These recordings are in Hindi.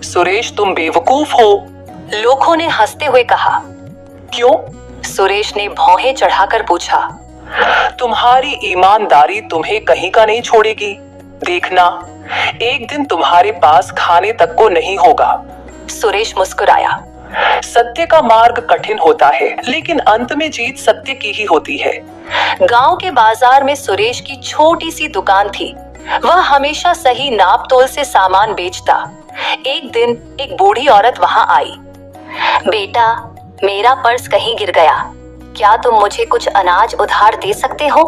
सुरेश, तुम बेवकूफ हो, लोगों ने हंसते हुए कहा। क्यों? सुरेश ने भौहें चढ़ाकर पूछा। तुम्हारी ईमानदारी तुम्हें कहीं का नहीं छोड़ेगी। देखना, एक दिन तुम्हारे पास खाने तक को नहीं होगा। सुरेश मुस्कुराया। सत्य का मार्ग कठिन होता है, लेकिन अंत में जीत सत्य की ही होती है। गांव के बाजार में सुरेश की छोटी सी दुकान थी। वह हमेशा सही नाप तोल से सामान बेचता। एक दिन एक बूढ़ी औरत वहां आई। बेटा, मेरा पर्स कहीं गिर गया, क्या तुम मुझे कुछ अनाज उधार दे सकते हो?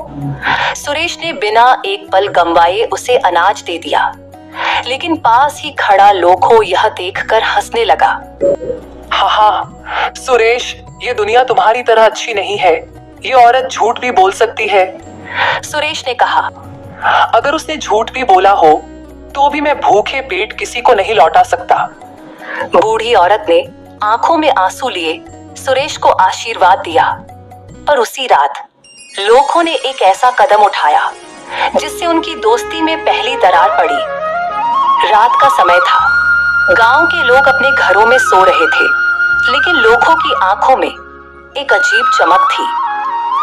सुरेश ने बिना एक पल गंवाए उसे अनाज दे दिया, लेकिन पास ही खड़ा लोखो यह देखकर हंसने लगा। हाँ, सुरेश, ये दुनिया तुम्हारी तरह अच्छी नहीं है। ये औरत झूठ भी बोल सकती है। सुरेश ने कहा। अगर उसने झूठ भी बोला हो तो भी मैं भूखे पेट किसी को नहीं लौटा सकता। बूढ़ी औरत ने आंखों में आंसू लिए सुरेश को आशीर्वाद दिया। पर उसी रात लोगों ने एक ऐसा कदम उठाया जिससे उनकी दोस्ती में पहली दरार पड़ी। रात का समय था। गांव के लोग अपने घरों में सो रहे थे, लेकिन लोगों की आंखों में एक अजीब चमक थी।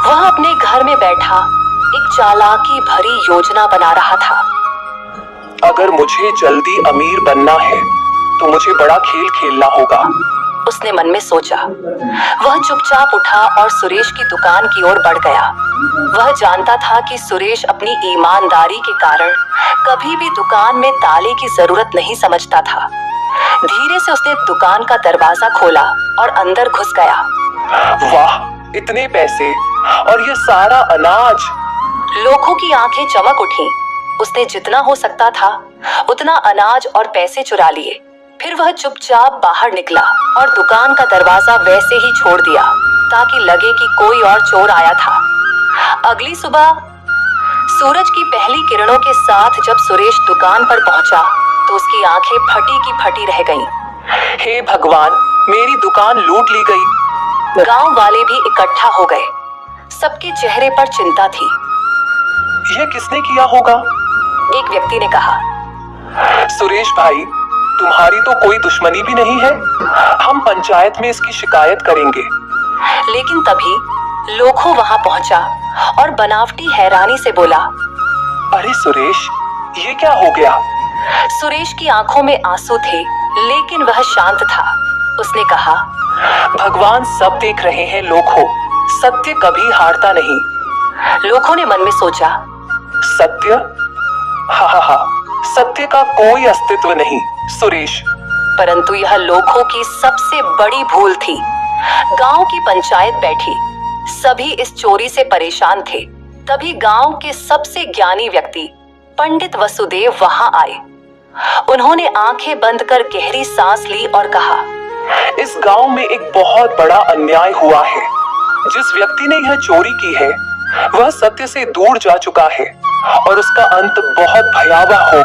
वह अपने घर में बैठा एक चालाकी भरी योजना बना रहा था। अगर मुझे जल्दी अमीर बनना है तो मुझे बड़ा खेल खेलना होगा, उसने मन में सोचा। वह चुपचाप उठा और सुरेश की दुकान की ओर बढ़ गया। वह जानता था कि सुरेश अपनी ईमानदारी के कारण कभी भी दुकान में ताले की जरूरत नहीं समझता था। धीरे से उसने दुकान का दरवाजा खोला और अंदर घुस गया। वाह, इतने पैसे और ये सारा अनाज! लोगों की आंखें चमक उठी। उसने जितना हो सकता था उतना अनाज और पैसे चुरा लिए। फिर वह चुपचाप बाहर निकला और दुकान का दरवाजा वैसे ही छोड़ दिया ताकि लगे कि कोई और चोर आया था। अगली सुबह सूरज की पहली किरणों के साथ जब सुरेश दुकान पर पहुंचा तो उसकी आंखें फटी की फटी रह गईं। हे भगवान, मेरी दुकान लूट ली गई। गांव वाले भी इकट्ठा हो गए। सबके चेहरे पर चिंता थी। यह किसने किया होगा? एक व्यक्ति ने कहा। सुरेश भाई, तुम्हारी तो कोई दुश्मनी भी नहीं है। हम पंचायत में इसकी शिकायत करेंगे। लेकिन तभी लोखो वहां पहुंचा और बनावटी हैरानी से बोला। अरे सुरेश, ये क्या हो गया? सुरेश की आंखों में आंसू थे, लेकिन वह शांत था। उसने कहा, भगवान सब देख रहे हैं लोखो, सत्य कभी हारता नहीं। लोखो ने मन में सोचा। सत्य? हा, सत्य का कोई अस्तित्व नहीं सुरेश। परंतु यह लोखो की सबसे बड़ी भूल थी। गांव की पंचायत बैठी, सभी इस चोरी से परेशान थे। तभी गांव के सबसे ज्ञानी व्यक्ति पंडित वसुदेव वहां आए। उन्होंने आंखें बंद कर गहरी सांस ली और कहा, इस गांव में एक बहुत बड़ा अन्याय हुआ है। जिस व्यक्ति ने यह चोरी की है वह सत्य से दूर जा चुका है और उसका अंत बहुत भयावह होगा।